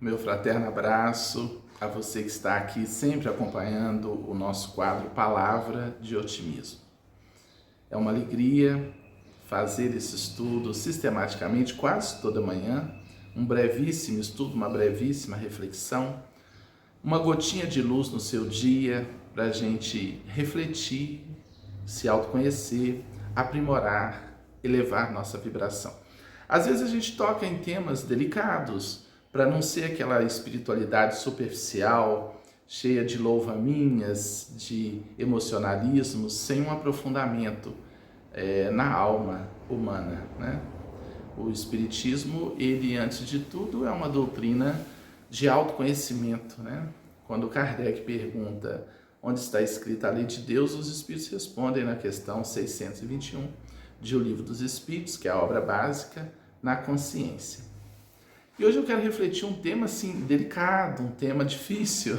Meu fraterno abraço a você que está aqui sempre acompanhando o nosso quadro Palavra de Otimismo. É uma alegria fazer esse estudo sistematicamente, quase toda manhã, um brevíssimo estudo, uma brevíssima reflexão, uma gotinha de luz no seu dia para a gente refletir, se autoconhecer, aprimorar, elevar nossa vibração. Às vezes a gente toca em temas delicados, para não ser aquela espiritualidade superficial, cheia de louvaminhas, de emocionalismo, sem um aprofundamento na alma humana, né? O Espiritismo, ele antes de tudo é uma doutrina de autoconhecimento, né? Quando Kardec pergunta onde está escrita a lei de Deus, os Espíritos respondem na questão 621 de O Livro dos Espíritos, que é a obra básica, na consciência. E hoje eu quero refletir um tema assim delicado, um tema difícil,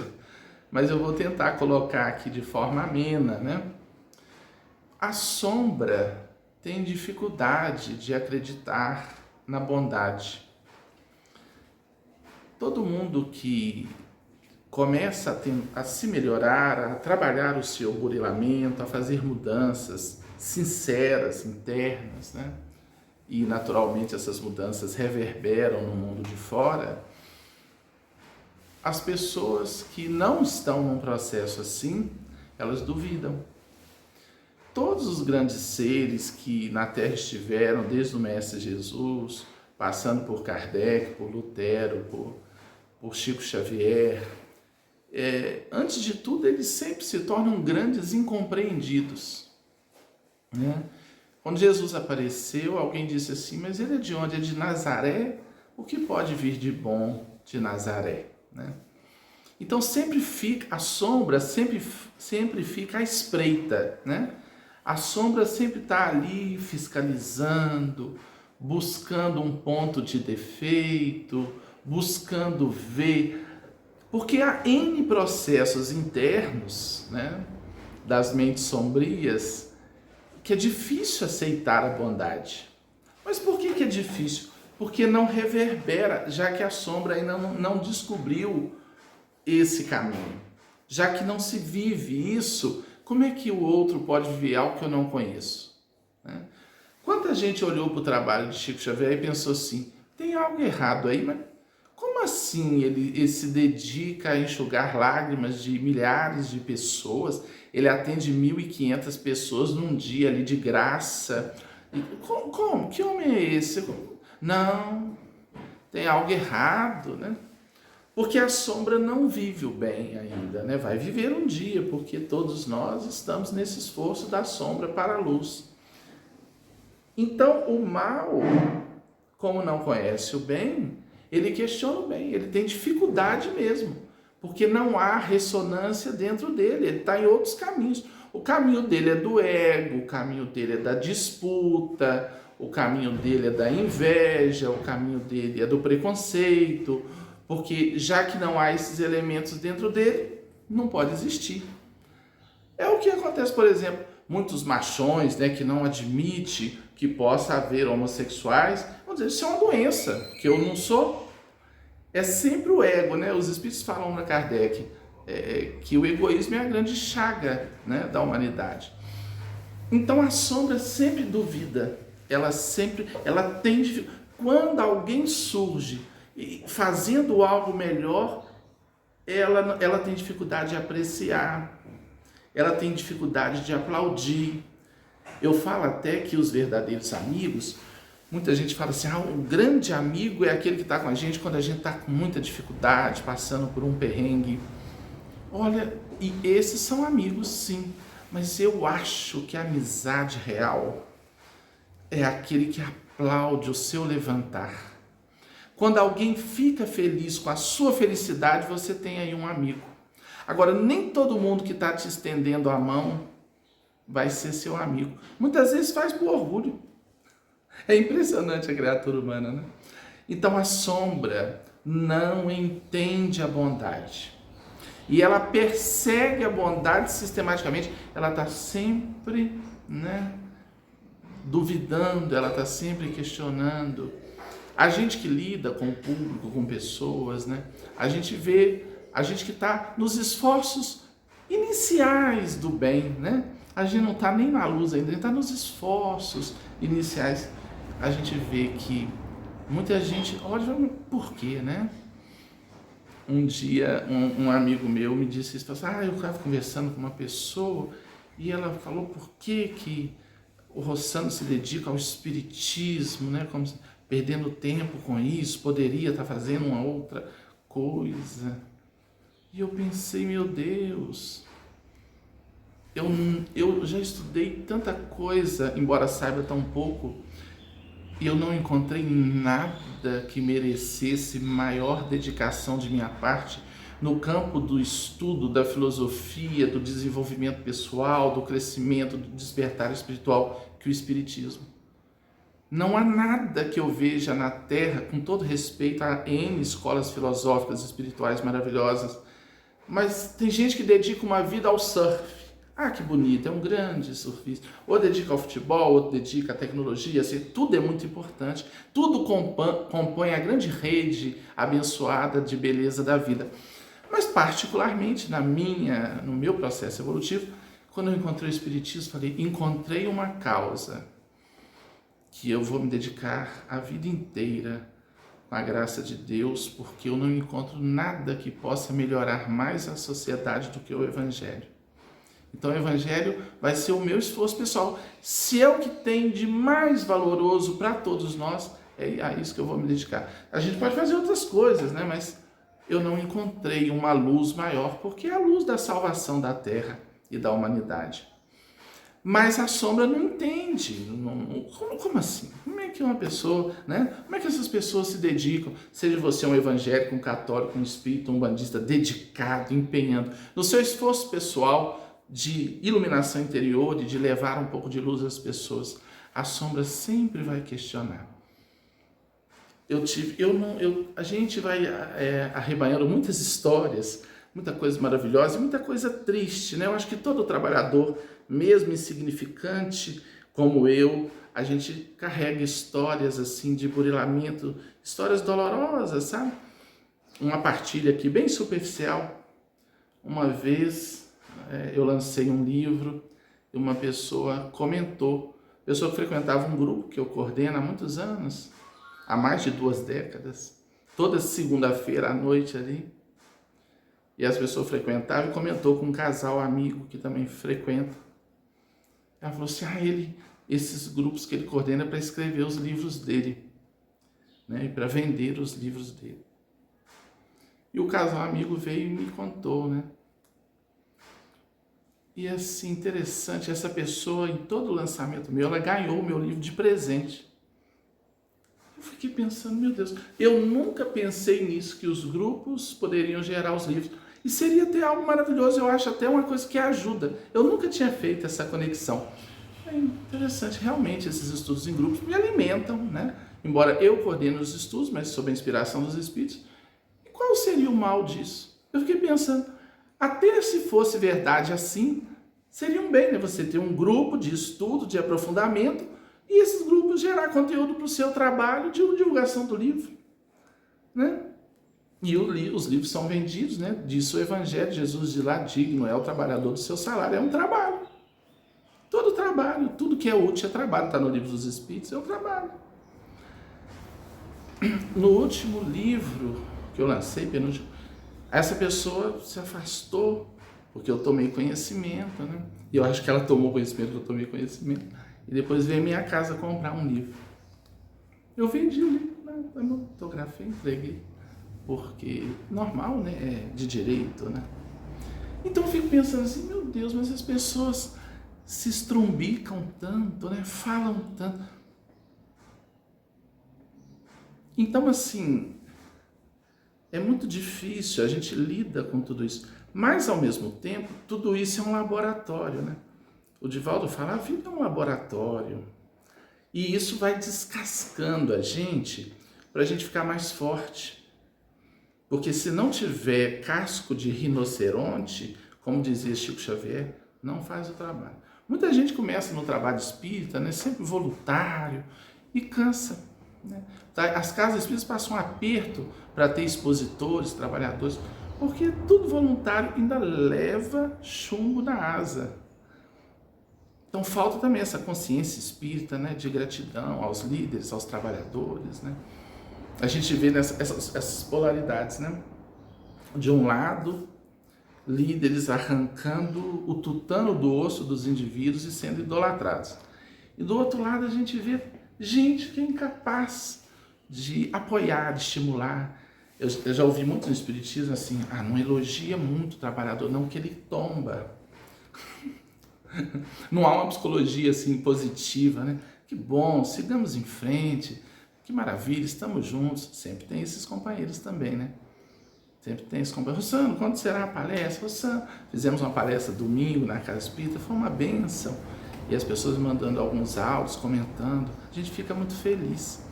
mas eu vou tentar colocar aqui de forma amena, né? A sombra tem dificuldade de acreditar na bondade. Todo mundo que começa a se melhorar, a trabalhar o seu burilamento, a fazer mudanças sinceras, internas, né? E naturalmente essas mudanças reverberam no mundo de fora, as pessoas que não estão num processo assim, elas duvidam. Todos os grandes seres que na Terra estiveram, desde o Mestre Jesus, passando por Kardec, por Lutero, por Chico Xavier, antes de tudo eles sempre se tornam grandes incompreendidos, né? Quando Jesus apareceu, alguém disse assim, mas ele é de onde? É de Nazaré? O que pode vir de bom de Nazaré, né? Então sempre fica, a sombra sempre fica à espreita, né? A sombra sempre está ali fiscalizando, buscando um ponto de defeito, buscando ver, porque há N processos internos, né, das mentes sombrias, que é difícil aceitar a bondade. Mas por que é difícil? Porque não reverbera, já que a sombra ainda não descobriu esse caminho. Já que não se vive isso, como é que o outro pode viver algo que eu não conheço? Né? Quanta gente olhou para o trabalho de Chico Xavier e pensou assim, tem algo errado aí, mas como assim ele se dedica a enxugar lágrimas de milhares de pessoas? Ele atende 1.500 pessoas num dia ali de graça. Como? Que homem é esse? Não, tem algo errado, né? Porque a sombra não vive o bem ainda, né? Vai viver um dia, porque todos nós estamos nesse esforço da sombra para a luz. Então, o mal, como não conhece o bem, ele questiona o bem, ele tem dificuldade mesmo, porque não há ressonância dentro dele, ele está em outros caminhos. O caminho dele é do ego, o caminho dele é da disputa, o caminho dele é da inveja, o caminho dele é do preconceito, porque já que não há esses elementos dentro dele, não pode existir. É o que acontece, por exemplo, muitos machões, né, que não admitem que possa haver homossexuais, vão dizer, isso é uma doença, que eu não sou. É sempre o ego, né? Os espíritos falam para Kardec que o egoísmo é a grande chaga, né, da humanidade. Então a sombra sempre duvida, ela tem dificuldade. Quando alguém surge fazendo algo melhor, ela tem dificuldade de apreciar, ela tem dificuldade de aplaudir. Eu falo até que os verdadeiros amigos, muita gente fala assim, o grande amigo é aquele que está com a gente quando a gente está com muita dificuldade, passando por um perrengue. Olha, e esses são amigos sim, mas eu acho que a amizade real é aquele que aplaude o seu levantar. Quando alguém fica feliz com a sua felicidade, você tem aí um amigo. Agora, nem todo mundo que está te estendendo a mão vai ser seu amigo. Muitas vezes faz por orgulho. É impressionante a criatura humana, né? Então a sombra não entende a bondade. E ela persegue a bondade sistematicamente. Ela está sempre, né, duvidando, ela está sempre questionando. A gente que lida com o público, com pessoas, né? A gente vê, a gente que está nos esforços iniciais do bem, né? A gente não está nem na luz ainda, a gente está nos esforços iniciais. A gente vê que muita gente, olha, por quê, né? Um dia, um amigo meu me disse isso, falou assim, eu estava conversando com uma pessoa e ela falou por que o Rossano se dedica ao espiritismo, né? Como se, perdendo tempo com isso, poderia estar fazendo uma outra coisa. E eu pensei, meu Deus, eu já estudei tanta coisa, embora saiba tão pouco, e eu não encontrei nada que merecesse maior dedicação de minha parte no campo do estudo, da filosofia, do desenvolvimento pessoal, do crescimento, do despertar espiritual, que o Espiritismo. Não há nada que eu veja na Terra, com todo respeito a N escolas filosóficas espirituais maravilhosas, mas tem gente que dedica uma vida ao surf. Ah, que bonito, é um grande surfista. Ou dedica ao futebol, outro dedica à tecnologia, assim, tudo é muito importante. Tudo compõe a grande rede abençoada de beleza da vida. Mas particularmente no meu processo evolutivo, quando eu encontrei o Espiritismo, falei, encontrei uma causa que eu vou me dedicar a vida inteira com a graça de Deus, porque eu não encontro nada que possa melhorar mais a sociedade do que o Evangelho. Então o Evangelho vai ser o meu esforço pessoal. Se é o que tem de mais valoroso para todos nós, é a isso que eu vou me dedicar. A gente pode fazer outras coisas, né? Mas eu não encontrei uma luz maior, porque é a luz da salvação da Terra e da humanidade. Mas a sombra não entende. Como assim? Como é que uma pessoa, né? Como é que essas pessoas se dedicam? Seja você um evangélico, um católico, um espírita, um bandista dedicado, empenhando no seu esforço pessoal de iluminação interior e de levar um pouco de luz às pessoas. A sombra sempre vai questionar. A gente vai arrebanhando muitas histórias, muita coisa maravilhosa e muita coisa triste, né? Eu acho que todo trabalhador, mesmo insignificante como eu, a gente carrega histórias assim de burilamento, histórias dolorosas, sabe? Uma partilha aqui bem superficial. Uma vez eu lancei um livro e uma pessoa comentou, pessoa que frequentava um grupo que eu coordeno há muitos anos, há mais de 2 décadas, toda segunda-feira à noite ali, e as pessoas frequentavam e comentou com um casal amigo que também frequenta. Ela falou assim, esses grupos que ele coordena é para escrever os livros dele, né, e para vender os livros dele. E o casal amigo veio e me contou, né? E assim, interessante, essa pessoa, em todo o lançamento meu, ela ganhou o meu livro de presente. Eu fiquei pensando, meu Deus, eu nunca pensei nisso, que os grupos poderiam gerar os livros. E seria até algo maravilhoso, eu acho até uma coisa que ajuda. Eu nunca tinha feito essa conexão. É interessante, realmente, esses estudos em grupos me alimentam, né? Embora eu coordene os estudos, mas sob a inspiração dos espíritos. E qual seria o mal disso? Eu fiquei pensando, até se fosse verdade assim, seria um bem, né? Você ter um grupo de estudo, de aprofundamento, e esses grupos gerar conteúdo para o seu trabalho de divulgação do livro, né? E os livros são vendidos, né? Diz o Evangelho, Jesus diz lá, digno é o trabalhador do seu salário, é um trabalho. Todo trabalho, tudo que é útil é trabalho, está no livro dos Espíritos, é um trabalho. No último livro que eu lancei, penúltimo, essa pessoa se afastou, porque eu tomei conhecimento, né? E eu acho que ela tomou conhecimento que eu tomei conhecimento. E depois veio à minha casa comprar um livro. Eu vendi o livro, autografei, entreguei. Porque normal, né? É de direito, né? Então eu fico pensando assim, meu Deus, mas as pessoas se estrumbicam tanto, né? Falam tanto. Então, assim, é muito difícil, a gente lida com tudo isso. Mas, ao mesmo tempo, tudo isso é um laboratório, né? O Divaldo fala, a vida é um laboratório. E isso vai descascando a gente para a gente ficar mais forte. Porque se não tiver casco de rinoceronte, como dizia Chico Xavier, não faz o trabalho. Muita gente começa no trabalho espírita, né, sempre voluntário, e cansa. né? As casas espíritas passam um aperto para ter expositores, trabalhadores, porque tudo voluntário ainda leva chumbo na asa. Então falta também essa consciência espírita, né, de gratidão aos líderes, aos trabalhadores, né? A gente vê essas polaridades, né? De um lado, líderes arrancando o tutano do osso dos indivíduos e sendo idolatrados. E do outro lado a gente vê gente que é incapaz de apoiar, de estimular. Eu já ouvi muito no espiritismo assim, não elogia muito o trabalhador, não, que ele tomba. Não há uma psicologia assim positiva, né? Que bom, sigamos em frente, que maravilha, estamos juntos. Sempre tem esses companheiros também, né? Sempre tem esses companheiros. Rossano, quando será a palestra? Rossano, fizemos uma palestra domingo na Casa Espírita, foi uma bênção. E as pessoas mandando alguns áudios, comentando, a gente fica muito feliz.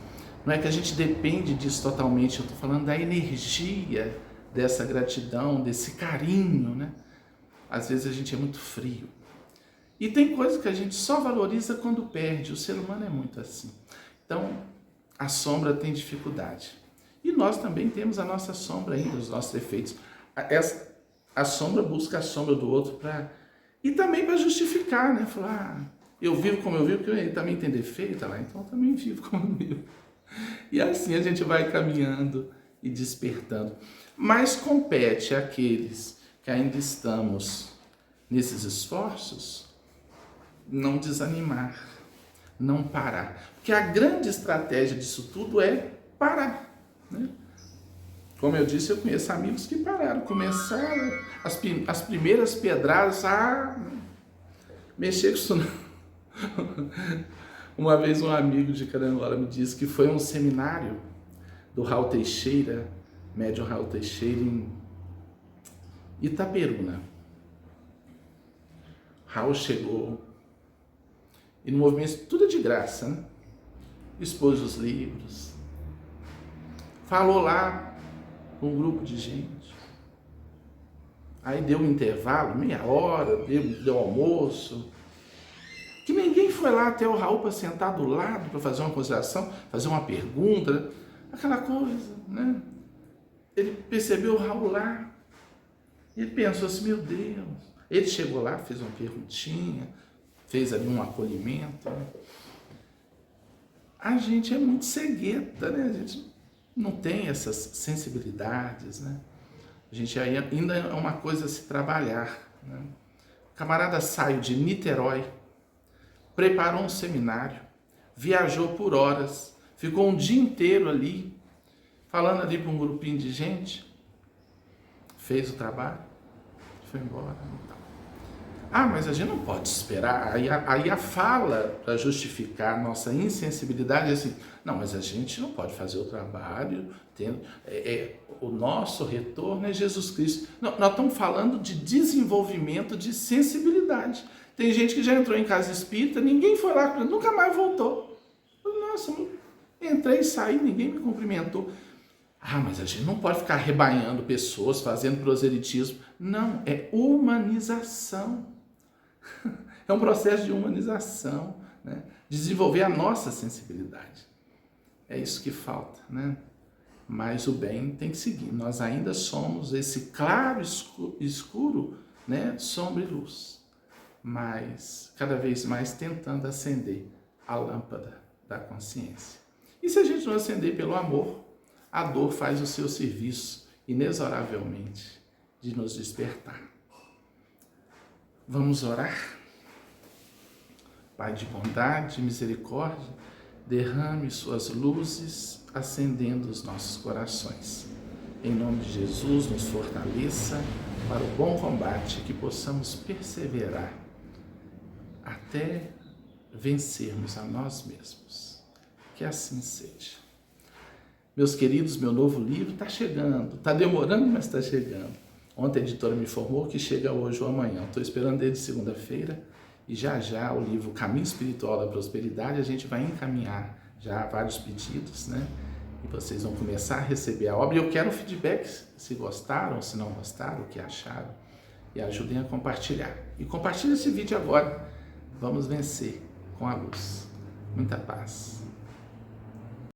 Não é que a gente depende disso totalmente, eu estou falando da energia dessa gratidão, desse carinho, né? Às vezes a gente é muito frio. E tem coisas que a gente só valoriza quando perde, o ser humano é muito assim. Então, a sombra tem dificuldade. E nós também temos a nossa sombra ainda, os nossos defeitos. A sombra busca a sombra do outro e também para justificar, né? Falar, eu vivo como eu vivo, porque ele também tem defeito, então eu também vivo como eu vivo. E assim a gente vai caminhando e despertando. Mas compete àqueles que ainda estamos nesses esforços não desanimar, não parar. Porque a grande estratégia disso tudo é parar, né? Como eu disse, eu conheço amigos que pararam, começaram as primeiras pedradas, mexer com isso não. Uma vez um amigo de Carangola me disse que foi um seminário do Raul Teixeira, médium Raul Teixeira, em Itaperuna. Raul chegou e no movimento tudo é de graça, né? Expôs os livros, falou lá com um grupo de gente. Aí deu um intervalo, meia hora, deu almoço. Que ninguém foi lá até o Raul para sentar do lado, para fazer uma consideração, fazer uma pergunta, aquela coisa, né? Ele percebeu o Raul lá, e ele pensou assim, meu Deus. Ele chegou lá, fez uma perguntinha, fez ali um acolhimento, né? A gente é muito cegueta, né? A gente não tem essas sensibilidades, né? A gente ainda é uma coisa a se trabalhar, né? O camarada saiu de Niterói, preparou um seminário, viajou por horas, ficou um dia inteiro ali, falando ali para um grupinho de gente, fez o trabalho, foi embora. Mas a gente não pode esperar. Aí a fala para justificar a nossa insensibilidade é assim, não, mas a gente não pode fazer o trabalho, o nosso retorno é Jesus Cristo. Não, nós estamos falando de desenvolvimento de sensibilidade. Tem gente que já entrou em casa espírita, ninguém foi lá, nunca mais voltou. Nossa, entrei e saí, ninguém me cumprimentou. Mas a gente não pode ficar rebanhando pessoas, fazendo proselitismo. Não, é humanização. É um processo de humanização, né? Desenvolver a nossa sensibilidade. É isso que falta, né? Mas o bem tem que seguir. Nós ainda somos esse claro escuro, né? Sombra e luz. Mas cada vez mais tentando acender a lâmpada da consciência. E se a gente não acender pelo amor, a dor faz o seu serviço inexoravelmente de nos despertar. Vamos orar? Pai de bondade e misericórdia, derrame suas luzes, acendendo os nossos corações. Em nome de Jesus, nos fortaleça para o bom combate, que possamos perseverar até vencermos a nós mesmos. Que assim seja. Meus queridos, meu novo livro está chegando. Está demorando, mas está chegando. Ontem a editora me informou que chega hoje ou amanhã. Estou esperando desde segunda-feira e já o livro Caminho Espiritual da Prosperidade a gente vai encaminhar já vários pedidos, né? E vocês vão começar a receber a obra. E eu quero feedback, se gostaram, se não gostaram, o que acharam. E ajudem a compartilhar. E compartilhe esse vídeo agora. Vamos vencer com a luz. Muita paz.